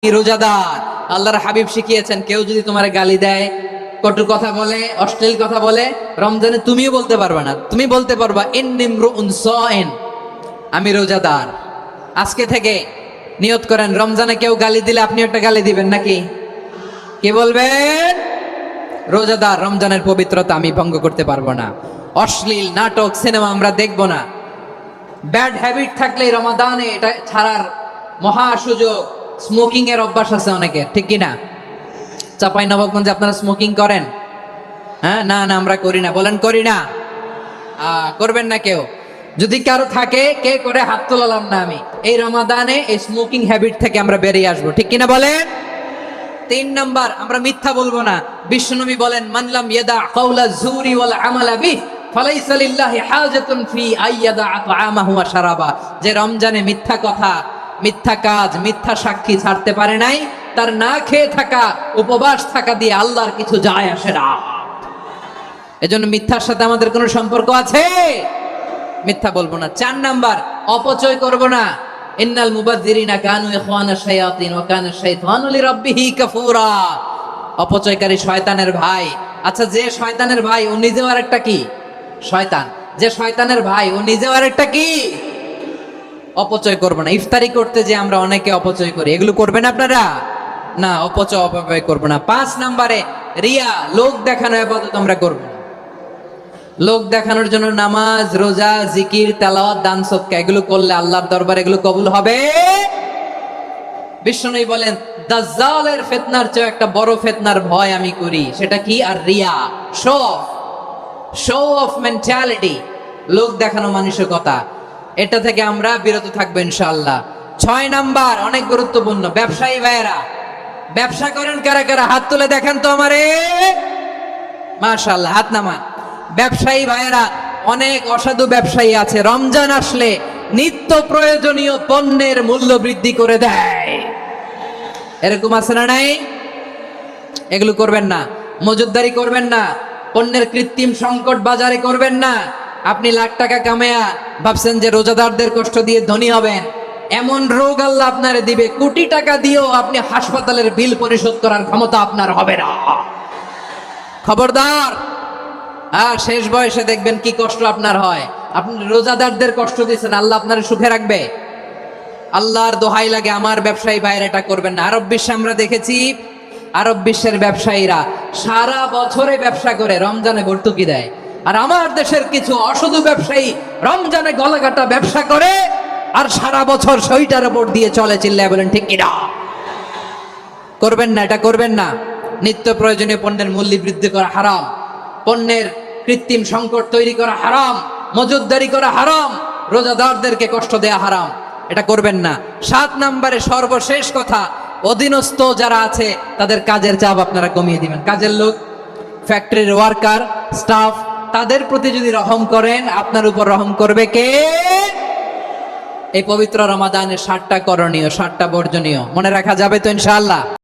রোজাদার। আল্লাহর হাবিব শিখিয়েছেন, কেউ যদি তোমার গালি দেয়, কটু কথা বলে, অশ্লীল কথা বলে, রমজানে তুমিও বলতে পারবে না। তুমি বলতে পারবা ইন্নিমরুউন সাইন, আমি রোজাদার। আজকে থেকে নিয়ত করেন, রমজানে কেউ গালি দিলে আপনি একটা গালি দিবেন নাকি? কি বলবেন? রোজাদার, রমজানের পবিত্রতা আমি ভঙ্গ করতে পারবো না। অশ্লীল নাটক, সিনেমা আমরা দেখবো না। ব্যাড হ্যাবিট থাকলে রমাদানে এটা ছাড়ার মহা সুযোগ। স্মোকিং এর অভ্যাস আছে অনেকের, ঠিক কিনা? চাপাই নবাবগঞ্জে আপনারা স্মোকিং করেন? হ্যাঁ, না না আমরা করি না। বলেন করি না। করবেন না কেউ? যদি কারো থাকে, কে করে হাত তোলালাম না আমি। এই রমাদানে এই স্মোকিং হ্যাবিট থেকে আমরা বেরিয়ে আসবো, ঠিক কিনা বলেন? 3 নাম্বার, আমরা মিথ্যা বলবো না। বিশ্বনবী বলেন, মানলাম ইয়াদা কাওলা যুরি ওয়াল আমালা বিহি ফালাইসা লিল্লাহি হাজাতুন ফি আইয়াদা তাআমাহু ওয়া শারাবা। যে রমজানে মিথ্যা কথা, মিথ্যা কাজ, মিথ্যা সাক্ষী ছাড়তে পারে নাই, তার না খেয়ে থাকা, উপবাস থাকা দিয়ে আল্লাহর কিছু যায় আসে না। এজন্য মিথ্যার সাথে আমাদের কোনো সম্পর্ক আছে? মিথ্যা বলবো না। 4 নাম্বার, অপচয় করব না। ইন্নাল মুবাযযিরিনা কানু ইখওয়ানাশ শায়াতিন ওয়া কানা শাইতানু লিরাব্বিহি কাফুরা। অপচয়কারী শয়তানের ভাই। আচ্ছা, যে শয়তানের ভাই ও নিজেও আরেকটা কি? শয়তান। যে শয়তানের ভাই ও নিজেও আরেকটা কি? অপচয় করব না। ইফতারি করতে যে আমরা অনেকে অপচয় করি, এগুলো করবেন আপনারা? না, অপচয় করব না। 5 নাম্বারে, রিয়া, লোক দেখানো ইবাদত আমরা করব না। লোক দেখানোর জন্য নামাজ, রোজা, জিকির, তেলাওয়াত, দান, সদকা এগুলো করলে আল্লাহর দরবারে এগুলো কবুল হবে? বিশ্বনবী বলেন, দাজ্জালের ফিতনার চেয়ে একটা বড় ফিতনার ভয় আমি করি। সেটা কি? আর রিয়া, শো অফ মেন্টালিটি, লোক দেখানো মানসিকতা। এটা থেকে আমরা বিরত থাকবো ইনশাআল্লাহ। 6 নাম্বার, অনেক গুরুত্বপূর্ণ। ব্যবসায়ী ভাইয়েরা, ব্যবসা করেন কারা কারা? হাত তুলে দেখেন তো আমারে। মাশাআল্লাহ, হাত নামান। ব্যবসায়ী ভাইয়েরা, অনেক অসাধু ব্যবসায়ী আছে, রমজান আসলে নিত্য প্রয়োজনীয় পণ্যের মূল্য বৃদ্ধি করে দেয়। এরকম আছে না নাই? এগুলো করবেন না। মজুদদারি করবেন না। পণ্যের কৃত্রিম সংকট বাজারে করবেন না। আপনি লাখ টাকা কামায়া ভাবছেন যে রোজাদারদের কষ্ট দিয়ে ধনী হবেন। এমন রোগ আল্লাহ আপনারে দিবে, কোটি টাকা দিয়েও আপনি হাসপাতালের বিল পরিশোধ করার ক্ষমতা আপনার হবে না। খবরদার। আর শেষ বয়সে দেখবেন কি কষ্ট আপনার হয়। আপনি রোজাদারদের কষ্ট দিচ্ছেন, আল্লাহ আপনার সুখে রাখবে? আল্লাহর দোহাই লাগে, আমার ব্যবসায়ী ভাইয়ের এটা করবেন না। আরব বিশ্বে আমরা দেখেছি, আরব বিশ্বের ব্যবসায়ীরা সারা বছরে ব্যবসা করে রমজানে ভর্তুকি দেয়। আর আমার দেশের কিছু অসাধু ব্যবসায়ী রমজানে গলাকাটা ব্যবসা করে আর সারা বছর সইটার উপর দিয়ে চলে। চিল্লায় বলেন ঠিক কিনা? করবেন না, এটা করবেন না। নিত্য প্রয়োজনীয় পণ্যের মূল্য বৃদ্ধি করা হারাম। পণ্যের কৃত্রিম সংকট তৈরি করা হারাম। মজুদদারি করা হারাম। রোজাদারদেরকে কষ্ট দেয়া হারাম। এটা করবেন না। 7 নাম্বারে সর্বশেষ কথা, অধীনস্থ যারা আছে তাদের কাজের চাপ আপনারা কমিয়ে দিবেন। কাজের লোক, ফ্যাক্টরির ওয়ার্কার, স্টাফ, তাদের প্রতি যদি রহম করেন, আপনার উপর রহম করবে কে? এই পবিত্র রমাদানের 7টা করণীয়, 7টা বর্জনীয় মনে রাখা যাবে তো ইনশাআল্লাহ?